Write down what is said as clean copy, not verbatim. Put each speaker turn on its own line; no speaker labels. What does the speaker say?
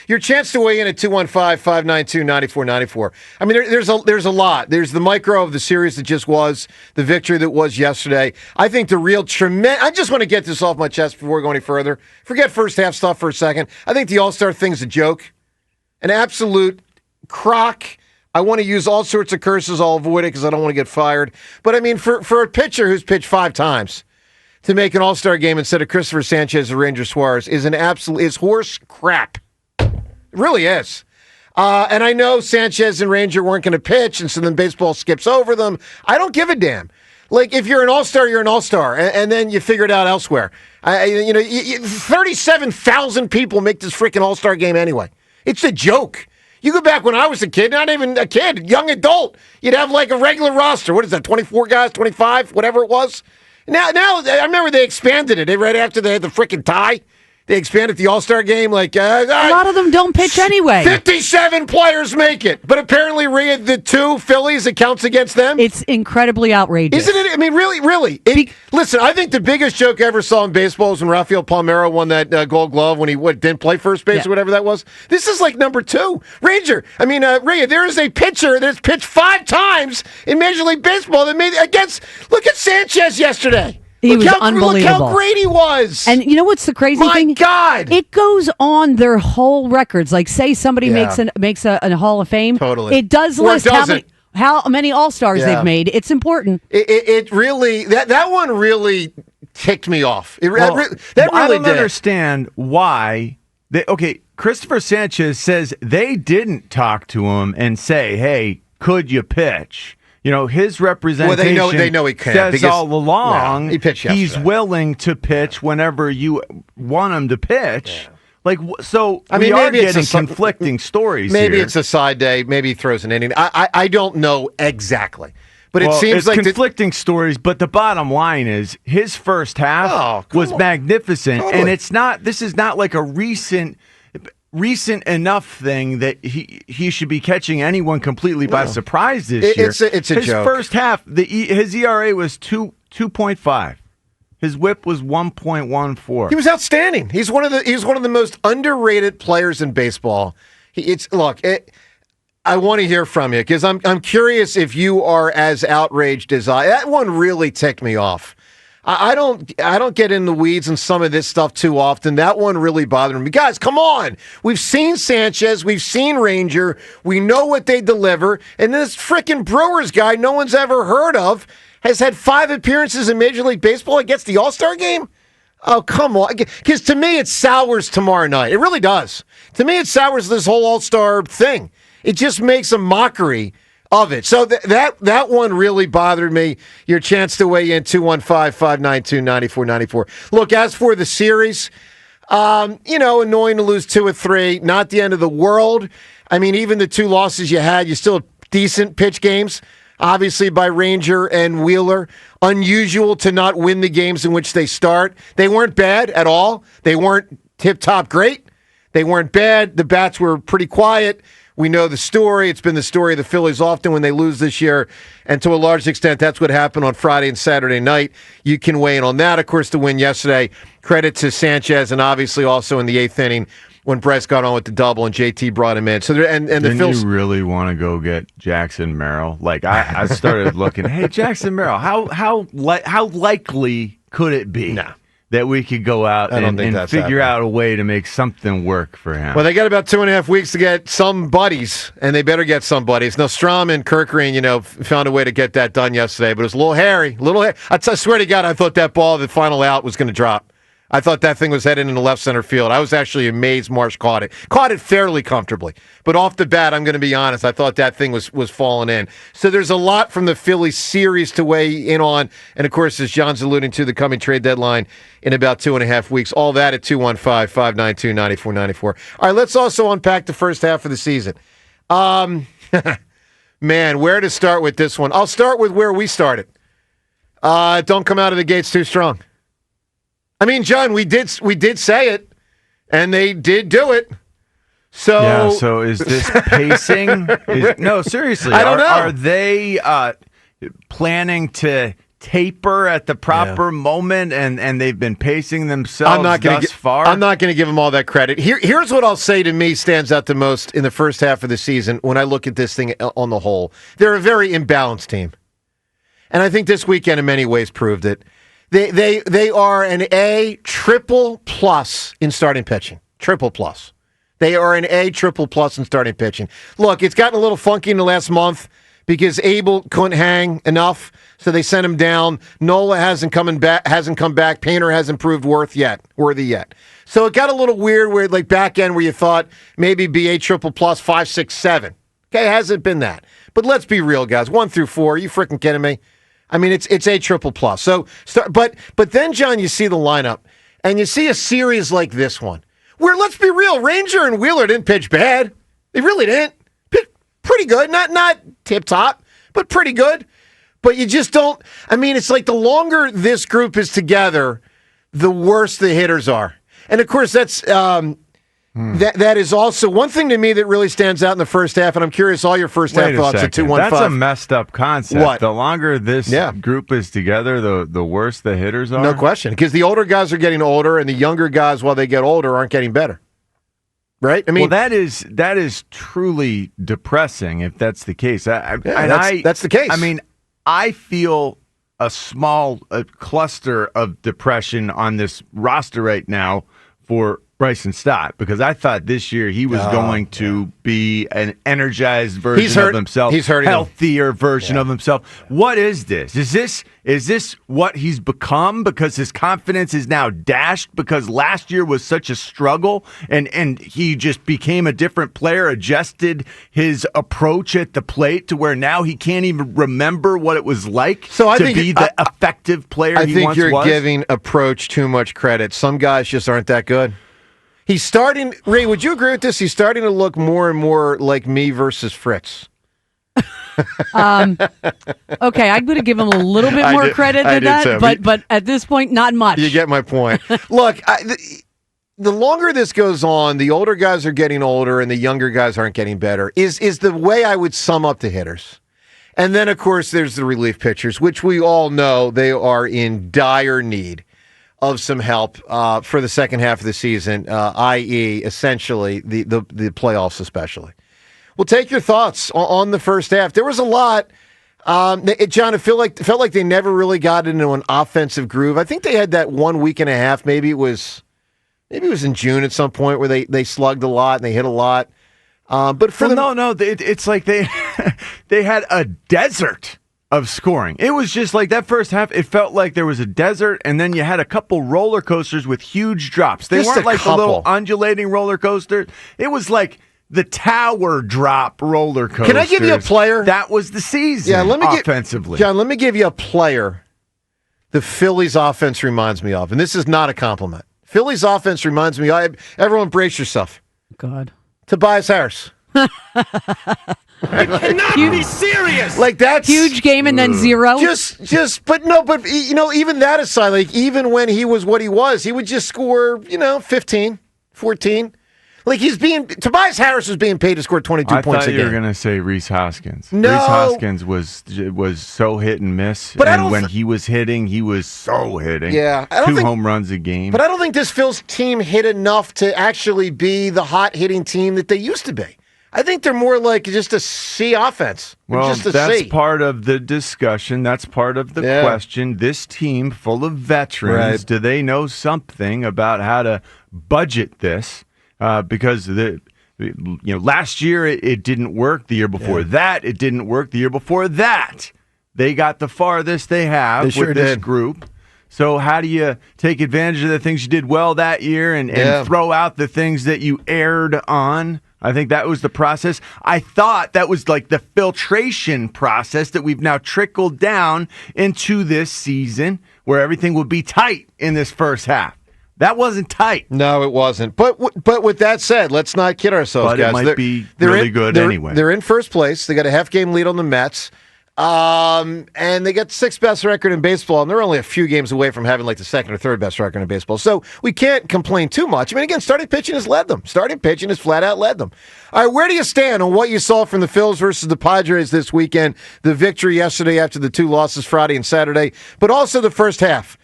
Your chance to weigh in at 215-592-9494. I mean, there's a lot. There's the micro of the series that just was, the victory that was yesterday. I think the real tremendous... I just want to get this off my chest before we go any further. Forget first half stuff for a second. I think the All-Star thing's a joke. An absolute crock. I want to use all sorts of curses. I'll avoid it because I don't want to get fired. But, I mean, for a pitcher who's pitched 5 times... to make an All-Star game instead of Cristopher Sánchez or Ranger Suarez is horse crap. It really is. And I know Sanchez and Ranger weren't going to pitch, and so then baseball skips over them. I don't give a damn. Like, if you're an All-Star, you're an All-Star, and then you figure it out elsewhere. 37,000 people make this freaking All-Star game anyway. It's a joke. You go back when I was a kid, not even a kid, young adult, you'd have like a regular roster. What is that, 24 guys, 25, whatever it was? Now, I remember they expanded it right after they had the freaking tie. They expanded the All-Star game. Like
a lot of them don't pitch anyway.
57 players make it, but apparently the 2 Phillies, it counts against them.
It's incredibly outrageous,
isn't it? I mean, really. Listen, I think the biggest joke I ever saw in baseball was when Rafael Palmeiro won that Gold Glove when he didn't play first base or whatever that was. This is like number 2, Ranger. I mean, Ray, there is a pitcher that's pitched 5 times in Major League Baseball that made against. Look at Sanchez yesterday.
He was unbelievable.
Look how great he was.
And you know what's the crazy thing?
My God.
It goes on their whole records. Like, say somebody makes a Hall of Fame.
Totally.
It does list how many All-Stars they've made. It's important.
It really, that one really ticked me off. I
don't understand why. Cristopher Sánchez says they didn't talk to him and say, hey, could you pitch? You know, his representation
they know he can,
says all along
he pitched yesterday.
He's willing to pitch whenever you want him to pitch. Yeah. Like, so I mean, we are getting conflicting stories
Maybe
here.
It's a side day. Maybe he throws an inning. I don't know exactly. But it seems
it's
like
conflicting stories, but the bottom line is his first half was magnificent.
Totally.
And this is not like a recent enough thing that he should be catching anyone completely by surprise this year.
It's a
his
joke.
First half, his ERA was 2.5. His WHIP was 1.14.
He was outstanding. He's one of the most underrated players in baseball. I want to hear from you because I'm curious if you are as outraged as I. That one really ticked me off. I don't get in the weeds on some of this stuff too often. That one really bothered me. Guys, come on. We've seen Sanchez. We've seen Ranger. We know what they deliver. And this freaking Brewers guy no one's ever heard of has had 5 appearances in Major League Baseball against the All-Star game? Oh, come on. Because to me, it sours tomorrow night. It really does. To me, it sours this whole All-Star thing. It just makes a mockery of it. So that one really bothered me. Your chance to weigh in, 215-592-9494. Look, as for the series, annoying to lose 2 or 3. Not the end of the world. I mean, even the 2 losses you had, you still have decent pitch games, obviously by Ranger and Wheeler. Unusual to not win the games in which they start. They weren't bad at all. They weren't tip-top great. They weren't bad. The bats were pretty quiet. We know the story. It's been the story of the Phillies often when they lose this year. And to a large extent, that's what happened on Friday and Saturday night. You can weigh in on that. Of course, the win yesterday, credit to Sanchez, and obviously also in the 8th inning when Bryce got on with the double and JT brought him in. So
Didn't you really want to go get Jackson Merrill? Like, I started looking, hey, Jackson Merrill, how likely could it be?
No.
That we could go out and figure out a way to make something work for him.
Well, they got about 2.5 weeks to get some buddies, and they better get some buddies. Now, Strom and Kirkering, found a way to get that done yesterday, but it was a little hairy. I swear to God, I thought that ball, the final out, was going to drop. I thought that thing was headed into left center field. I was actually amazed Marsh caught it. Caught it fairly comfortably. But off the bat, I'm going to be honest, I thought that thing was falling in. So there's a lot from the Phillies series to weigh in on. And, of course, as John's alluding to, the coming trade deadline in about 2.5 weeks. All that at 215-592-9494. All right, let's also unpack the first half of the season. Man, where to start with this one? I'll start with where we started. Don't come out of the gates too strong. I mean, John, we did say it, and they did do it. So
yeah. So is this pacing? No, seriously.
I don't know.
Are they planning to taper at the proper moment, and they've been pacing themselves thus far.
I'm not going to give them all that credit. Here's what I'll say to me stands out the most in the first half of the season when I look at this thing on the whole. They're a very imbalanced team. And I think this weekend in many ways proved it. They are an A triple plus in starting pitching. Triple plus. They are an A triple plus in starting pitching. Look, it's gotten a little funky in the last month because Abel couldn't hang enough, so they sent him down. Nola hasn't come back. Painter hasn't proved worthy yet. So it got a little weird where like back end where you thought maybe be A triple plus 5, 6, 7. Okay, it hasn't been that. But let's be real, guys. 1 through 4. Are you freaking kidding me? I mean, it's A triple plus. So, but then, John, you see the lineup, and you see a series like this one, where let's be real, Ranger and Wheeler didn't pitch bad. They really didn't. Pretty good, not tip top, but pretty good. But you just don't. I mean, it's like the longer this group is together, the worse the hitters are. And of course, that's that is also one thing to me that really stands out in the first half. And I'm curious all your first half thoughts at 2-1-5.
That's a messed up concept.
What?
The longer this group is together, the worse the hitters are.
No question, because the older guys are getting older, and the younger guys, while they get older, aren't getting better. Right? I mean,
well, that is truly depressing if that's the case. That's
the case.
I mean, I feel a small cluster of depression on this roster right now for Bryson Stott, because I thought this year he was going to be an energized version of himself.
He's hurting
healthier version of himself. What is this? Is this what he's become because his confidence is now dashed because last year was such a struggle and he just became a different player, adjusted his approach at the plate to where now he can't even remember what it was like to be the effective player he once was?
I think you're giving approach too much credit. Some guys just aren't that good. He's starting, Ray, would you agree with this? He's starting to look more and more like me versus Fritz.
Okay, I'm going to give him a little bit more credit than that, but at this point, not much.
You get my point. Look, the longer this goes on, the older guys are getting older and the younger guys aren't getting better, is the way I would sum up the hitters. And then, of course, there's the relief pitchers, which we all know they are in dire need of some help for the second half of the season, i.e., essentially the playoffs especially. Well, take your thoughts on the first half. There was a lot. John, it felt like they never really got into an offensive groove. I think they had that 1 week and a half. Maybe it was in June at some point where they slugged a lot and they hit a lot. But for
it's like they had a desert of scoring. It was just like that first half, it felt like there was a desert, and then you had a couple roller coasters with huge drops. They weren't like the little undulating roller coaster. It was like the tower drop roller coaster.
Can I give you a player?
That was the season offensively.
John, let me give you a player the Phillies offense reminds me of, and this is not a compliment. Phillies offense reminds me of, everyone brace yourself.
God.
Tobias Harris.
You cannot be serious.
Like that's
huge game and then zero.
But even that aside, like even when he was what he was, he would just score, 15, 14. Like Tobias Harris was being paid to score 22 points a game.
I thought you were going to say Rhys Hoskins.
No.
Rhys Hoskins was so hit and miss, and when he was hitting, he was so hitting.
Yeah,
2 home runs a game.
But I don't think this Phil's team hit enough to actually be the hot hitting team that they used to be. I think they're more like just a C offense.
Well, that's part of the discussion. That's part of the question. This team full of veterans, do they know something about how to budget this? Because last year it didn't work. The year before that, it didn't work. The year before that, they got the farthest they have with this group. So how do you take advantage of the things you did well that year and throw out the things that you erred on? I think that was the process. I thought that was like the filtration process that we've now trickled down into this season where everything would be tight in this first half. That wasn't tight.
No, it wasn't. But with that said, let's not kid ourselves,
but
guys.
It might be really good anyway.
They're in first place. They got a half-game lead on the Mets. And they got the sixth best record in baseball, and they're only a few games away from having like the second or third best record in baseball. So we can't complain too much. I mean, again, starting pitching has led them. Starting pitching has flat out led them. All right, where do you stand on what you saw from the Phils versus the Padres this weekend? The victory yesterday after the two losses Friday and Saturday, but also the first half.